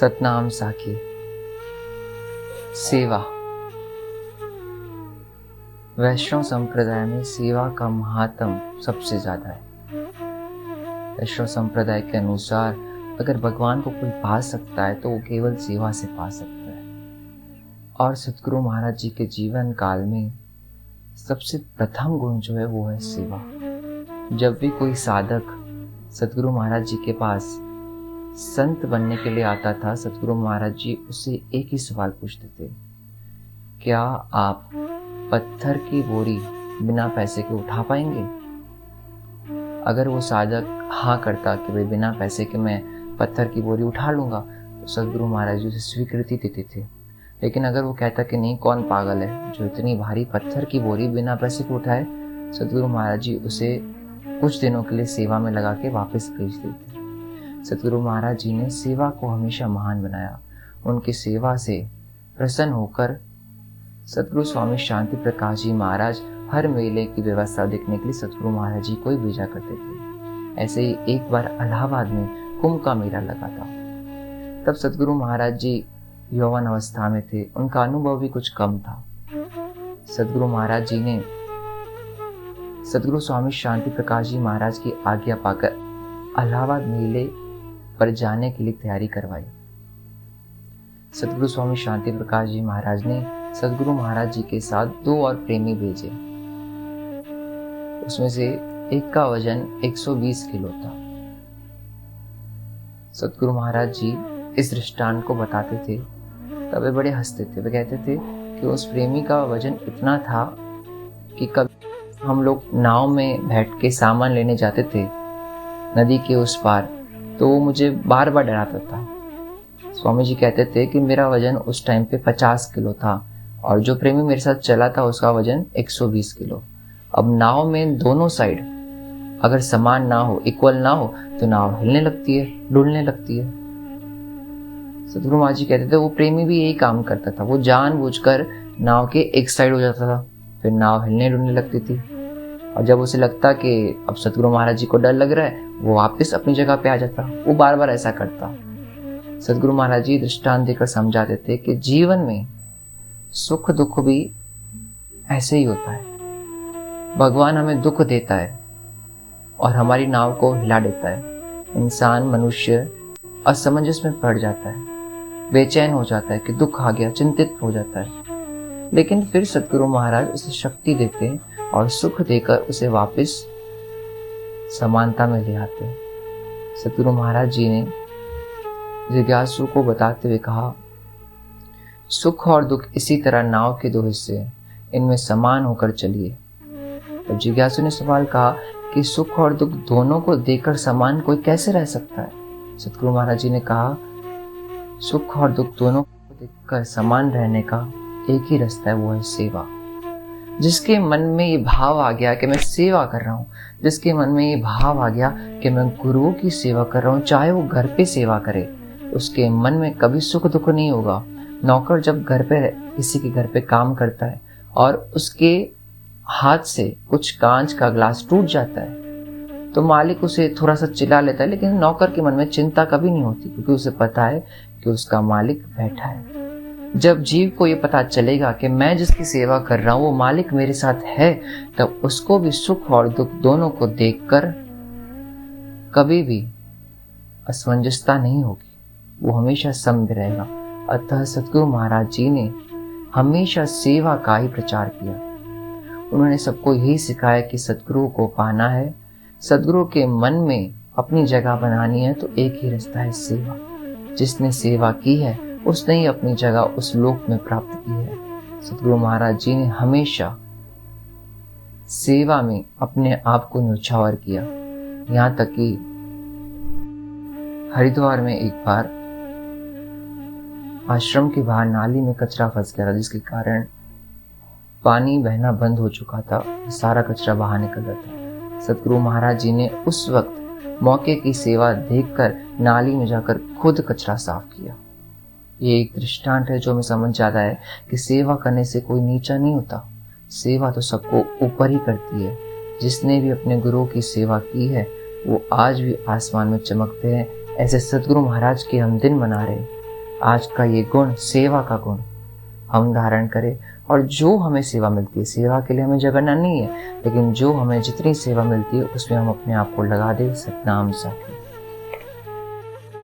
सतनाम साखी। सेवा। वैष्णव संप्रदाय में सेवा का महात्म सबसे ज्यादा है। वैष्णव संप्रदाय के अनुसार अगर भगवान को कोई पा सकता है तो वो केवल सेवा से पा सकता है। और सतगुरु महाराज जी के जीवन काल में सबसे प्रथम गुण जो है वो है सेवा। जब भी कोई साधक सतगुरु महाराज जी के पास संत बनने के लिए आता था, सतगुरु महाराज जी उससे एक ही सवाल पूछते थे, क्या आप पत्थर की बोरी बिना पैसे के उठा पाएंगे? अगर वो साधक हाँ करता कि भाई बिना पैसे के मैं पत्थर की बोरी उठा लूंगा, तो सतगुरु महाराज जी उसे स्वीकृति देते थे। लेकिन अगर वो कहता कि नहीं, कौन पागल है जो इतनी भारी पत्थर की बोरी बिना पैसे के उठाए, सतगुरु महाराज जी उसे कुछ दिनों के लिए सेवा में लगा के वापस भेज देते। सतगुरु महाराज जी ने सेवा को हमेशा महान बनाया। उनकी सेवा से प्रसन्न होकर सतगुरु स्वामी शांति प्रकाश जी महाराज हर मेले की व्यवस्था देखने के लिए सतगुरु महाराज जी को ही भेजा करते थे। ऐसे ही एक बार इलाहाबाद में कुंभ का मेला लगा था। तब सतगुरु महाराज जी यौवन अवस्था में थे, उनका अनुभव भी कुछ कम था। सतगुरु महाराज जी ने सतगुरु स्वामी शांति प्रकाश जी महाराज की आज्ञा पाकर इलाहाबाद मेले पर जाने के लिए तैयारी करवाई। सतगुरु स्वामी शांति प्रकाश जी महाराज ने सतगुरु महाराज जी के साथ 2 और प्रेमी भेजे। उसमें से एक का वजन 120 किलो था। सतगुरु महाराज जी इस दृष्टांत को बताते थे तब वे बड़े हंसते थे। वे कहते थे कि उस प्रेमी का वजन इतना था कि कभी हम लोग नाव में बैठ के सामान लेने जाते थे नदी के उस पार, तो वो मुझे बार बार डराता था। स्वामी जी कहते थे कि मेरा वजन उस टाइम पे 50 किलो था और जो प्रेमी मेरे साथ चला था उसका वजन 120 किलो। अब नाव में दोनों साइड अगर समान ना हो, इक्वल ना हो, तो नाव हिलने लगती है, डुलने लगती है। सतगुरु महाराज जी कहते थे वो प्रेमी भी यही काम करता था। वो जानबूझकर नाव के एक साइड हो जाता था, फिर नाव हिलने डुलने लगती थी। और जब उसे लगता कि अब सतगुरु महाराज जी को डर लग रहा है, वो वापस अपनी जगह पे आ जाता। वो बार बार ऐसा करता। सतगुरु महाराज जी दृष्टांत देकर समझाते थे कि जीवन में सुख दुख भी ऐसे ही होता है। भगवान हमें दुख देता है और हमारी नाव को हिला देता है। इंसान मनुष्य असमंजस में पड़ जाता है, बेचैन हो जाता है कि दुख आ गया, चिंतित हो जाता है। लेकिन फिर सतगुरु महाराज उसे शक्ति देते और सुख देकर उसे वापस समानता में ले आते। सतगुरु महाराज जी ने जिज्ञासु को बताते हुए कहा, सुख और दुख इसी तरह नाव के 2 हिस्से हैं, इनमें समान होकर चलिए। तब जिज्ञासु ने सवाल कहा कि सुख और दुख दोनों को देकर समान कोई कैसे रह सकता है? सतगुरु महाराज जी ने कहा, सुख और दुख दोनों को देखकर समान रहने का एक ही रास्ता है, वो है सेवा। जिसके मन में ये भाव आ गया कि मैं सेवा कर रहा हूँ, जिसके मन में ये भाव आ गया कि मैं गुरुओं की सेवा कर रहा हूँ, चाहे वो घर पे सेवा करे, उसके मन में कभी सुख दुख नहीं होगा। नौकर जब घर पे किसी के घर पे काम करता है और उसके हाथ से कुछ कांच का ग्लास टूट जाता है तो मालिक उसे थोड़ा सा चिल्ला लेता है, लेकिन नौकर के मन में चिंता कभी नहीं होती, क्योंकि उसे पता है कि उसका मालिक बैठा है। जब जीव को ये पता चलेगा कि मैं जिसकी सेवा कर रहा हूँ वो मालिक मेरे साथ है, तब उसको भी सुख और दुख दोनों को देखकर कभी भी असमंजसता नहीं होगी, वो हमेशा सम में रहेगा। अतः सतगुरु महाराज जी ने हमेशा सेवा का ही प्रचार किया। उन्होंने सबको यही सिखाया कि सतगुरु को पाना है, सतगुरु के मन में अपनी जगह बनानी है, तो एक ही रास्ता है, सेवा। जिसने सेवा की है उसने ही अपनी जगह उस लोक में प्राप्त की है। सतगुरु महाराज जी ने हमेशा सेवा में अपने आप को न्यौछावर किया। यहाँ तक कि हरिद्वार में एक बार आश्रम के बाहर नाली में कचरा फंस गया था, जिसके कारण पानी बहना बंद हो चुका था, सारा कचरा बाहर निकल रहा था। सतगुरु महाराज जी ने उस वक्त मौके की सेवा देखकर नाली में जाकर खुद कचरा साफ किया। ये एक दृष्टांत है जो हमें समझ जाता है कि सेवा करने से कोई नीचा नहीं होता, सेवा तो सबको ऊपर ही करती है। जिसने भी अपने गुरु की सेवा की है वो आज भी आसमान में चमकते हैं। ऐसे सतगुरु महाराज के हम दिन मना रहे हैं। आज का ये गुण, सेवा का गुण हम धारण करें, और जो हमें सेवा मिलती है, सेवा के लिए हमें जगना नहीं है, लेकिन जो हमें जितनी सेवा मिलती है उसमें हम अपने आप को लगा दें सतनाम सा।